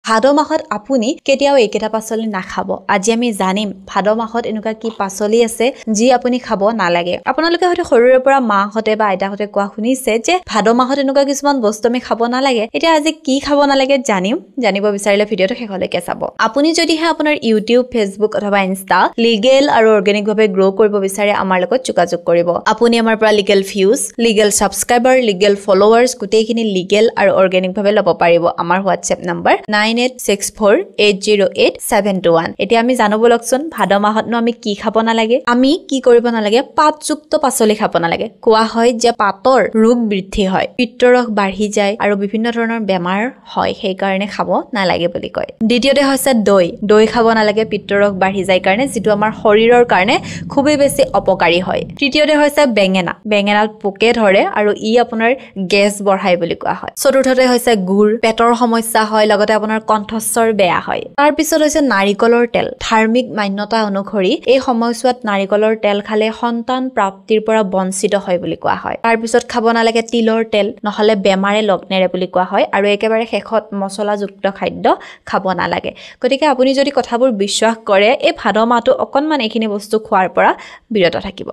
ভাদ মাহত আপুনি কেতিয়াও একেটা পাচলি নাখাব আজি আমি জানিম ভাদ মাহত এনেকুৱা কি পাচলি আছে যি আপুনি খাব নালাগে আপোনালোকে হয়তো শৰীৰৰ পৰা মাহঁতে বা আইতাহঁতে কোৱা শুনিছে যে ভাদ মাহত এনেকুৱা কিছুমান বস্তু আমি খাব নালাগে এতিয়া আজি কি খাব নালাগে জানিব বিচাৰিলে ভিডিঅটো শেষলৈকে চাব আপুনি যদিহে আপোনাৰ ইউটিউব ফেচবুক অথবা ইনষ্টা লিগেল আৰু অৰ্গেনিক ভাৱে গ্ৰো কৰিব বিচাৰে আমাৰ লগত যোগাযোগ কৰিব আপুনি আমাৰ পৰা legal views legal subscriber legal followers গোটেইখিনি লিগেল আৰু অৰ্গেনিক ভাৱে ল'ব পাৰিব আমাৰ হোৱাটছএপ নম্বৰ 9864808721 এতিয়া আমি জানো বলকচোন ভাদ মাহতনো আমি কি খাব নালাগে আমি কি কৰিব নালাগে পাতযুক্ত পাচলি খাব নালাগে কোৱা হয় যে পাতৰ ৰোগ বৃদ্ধি হয় পিত্তৰস বাঢ়ি যায় আৰু বিভিন্ন ধৰণৰ বেমাৰ হয় সেই কাৰণে খাব নালাগে বুলি কয় দ্বিতীয়তে হৈছে দৈ খাব নালাগে পিত্তৰস বাঢ়ি যায় কাৰণে যেটো আমাৰ শৰীৰৰ কাৰণে খুবেই বেছি অপকাৰী হয় তৃতীয়তে হৈছে বেঙেনাত পোকে ধৰে আৰু ই আপোনাৰ গেছ বঢ়ায় বুলি কোৱা হয় চতুৰ্থতে হৈছে গুড় পেটৰ সমস্যা হয় লগতে আপোনাৰ কণ্ঠস্বৰ বেয়া হয় তাৰ পিছত হৈছে নাৰিকলৰ তেল ধাৰ্মিক মান্যতা অনুসৰি এই সময়ছোৱাত নাৰিকলৰ তেল খালে সন্তান প্ৰাপ্তিৰ পৰা বঞ্চিত হয় বুলি কোৱা হয় তাৰ পিছত খাব নালাগে তিলৰ তেল নহলে বেমাৰে লগ্নেৰে বুলি কোৱা হয় আৰু একেবাৰে শেষত মছলাযুক্ত খাদ্য খাব নালাগে গতিকে আপুনি যদি কথাবোৰ বিশ্বাস কৰে এই ভাদ মাহটো অকনমান এইখিনি বস্তু খোৱাৰ পৰা বিৰত থাকিব